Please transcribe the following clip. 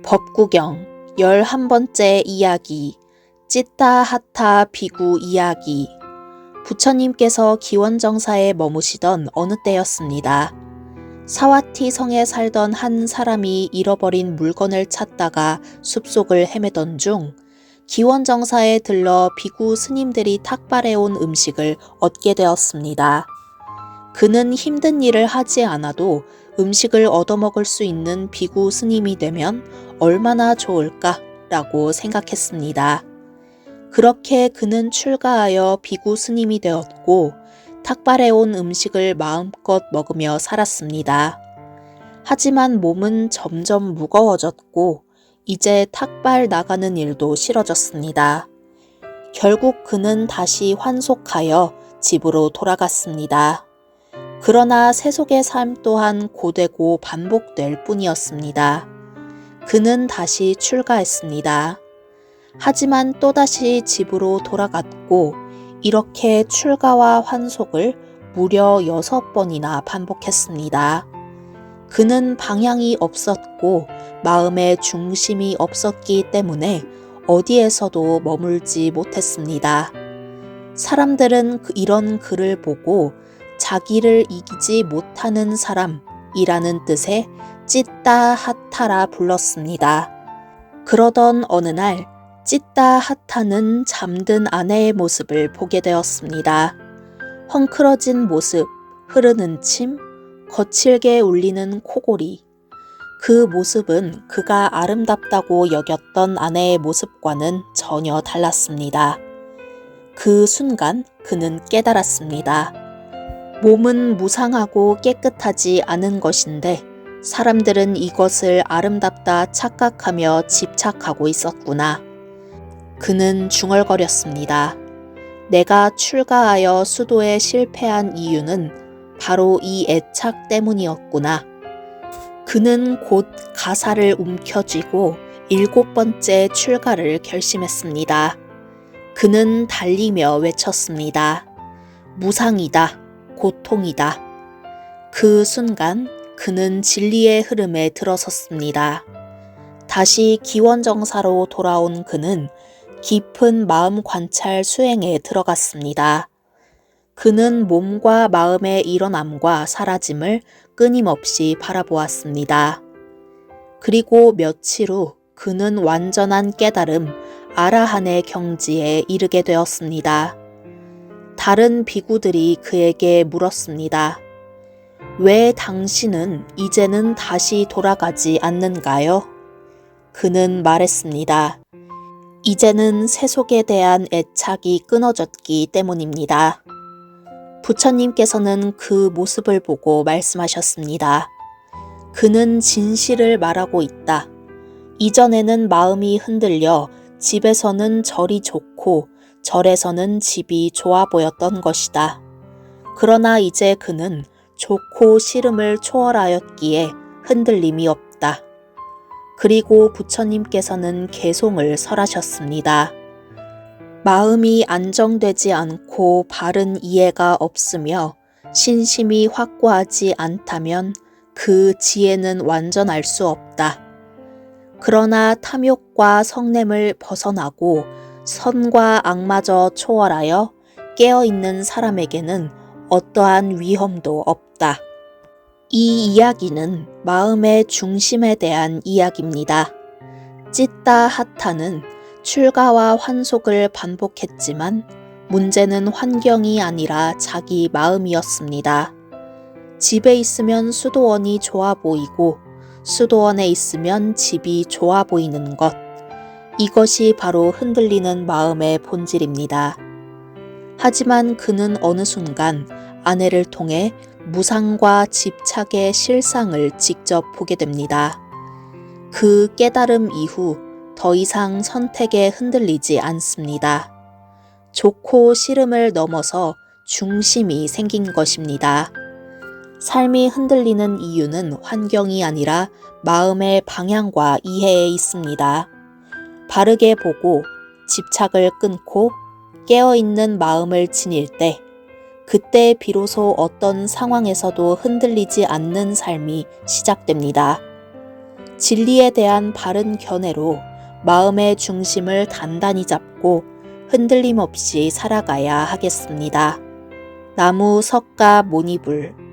법구경 11번째 이야기 찌따하타 비구 이야기. 부처님께서 기원정사에 머무시던 어느 때였습니다. 사와티 성에 살던 한 사람이 잃어버린 물건을 찾다가 숲속을 헤매던 중 기원정사에 들러 비구 스님들이 탁발해온 음식을 얻게 되었습니다. 그는 힘든 일을 하지 않아도 음식을 얻어먹을 수 있는 비구 스님이 되면 얼마나 좋을까라고 생각했습니다. 그렇게 그는 출가하여 비구 스님이 되었고 탁발해온 음식을 마음껏 먹으며 살았습니다. 하지만 몸은 점점 무거워졌고 이제 탁발 나가는 일도 싫어졌습니다. 결국 그는 다시 환속하여 집으로 돌아갔습니다. 그러나 세속의 삶 또한 고되고 반복될 뿐이었습니다. 그는 다시 출가했습니다. 하지만 또다시 집으로 돌아갔고 이렇게 출가와 환속을 무려 6번이나 반복했습니다. 그는 방향이 없었고 마음의 중심이 없었기 때문에 어디에서도 머물지 못했습니다. 사람들은 이런 그를 보고 자기를 이기지 못하는 사람이라는 뜻의 찌따하타라 불렀습니다. 그러던 어느 날 찌따하타는 잠든 아내의 모습을 보게 되었습니다. 헝클어진 모습, 흐르는 침, 거칠게 울리는 코골이. 그 모습은 그가 아름답다고 여겼던 아내의 모습과는 전혀 달랐습니다. 그 순간 그는 깨달았습니다. 몸은 무상하고 깨끗하지 않은 것인데 사람들은 이것을 아름답다 착각하며 집착하고 있었구나. 그는 중얼거렸습니다. 내가 출가하여 수도에 실패한 이유는 바로 이 애착 때문이었구나. 그는 곧 가사를 움켜쥐고 7번째 출가를 결심했습니다. 그는 달리며 외쳤습니다. 무상이다. 고통이다. 그 순간 그는 진리의 흐름에 들어섰습니다. 다시 기원정사로 돌아온 그는 깊은 마음 관찰 수행에 들어갔습니다. 그는 몸과 마음의 일어남과 사라짐을 끊임없이 바라보았습니다. 그리고 며칠 후 그는 완전한 깨달음, 아라한의 경지에 이르게 되었습니다. 다른 비구들이 그에게 물었습니다. 왜 당신은 이제는 다시 돌아가지 않는가요? 그는 말했습니다. 이제는 세속에 대한 애착이 끊어졌기 때문입니다. 부처님께서는 그 모습을 보고 말씀하셨습니다. 그는 진실을 말하고 있다. 이전에는 마음이 흔들려 집에서는 절이 좋고 절에서는 집이 좋아 보였던 것이다. 그러나 이제 그는 좋고 싫음을 초월하였기에 흔들림이 없다. 그리고 부처님께서는 개송을 설하셨습니다. 마음이 안정되지 않고 바른 이해가 없으며 신심이 확고하지 않다면 그 지혜는 완전할 수 없다. 그러나 탐욕과 성냄을 벗어나고 선과 악마저 초월하여 깨어있는 사람에게는 어떠한 위험도 없다. 이 이야기는 마음의 중심에 대한 이야기입니다. 찌따하타는 출가와 환속을 반복했지만 문제는 환경이 아니라 자기 마음이었습니다. 집에 있으면 수도원이 좋아 보이고 수도원에 있으면 집이 좋아 보이는 것. 이것이 바로 흔들리는 마음의 본질입니다. 하지만 그는 어느 순간 아내를 통해 무상과 집착의 실상을 직접 보게 됩니다. 그 깨달음 이후 더 이상 선택에 흔들리지 않습니다. 좋고 싫음을 넘어서 중심이 생긴 것입니다. 삶이 흔들리는 이유는 환경이 아니라 마음의 방향과 이해에 있습니다. 바르게 보고 집착을 끊고 깨어있는 마음을 지닐 때 그때 비로소 어떤 상황에서도 흔들리지 않는 삶이 시작됩니다. 진리에 대한 바른 견해로 마음의 중심을 단단히 잡고 흔들림 없이 살아가야 하겠습니다. 나무 석가 모니불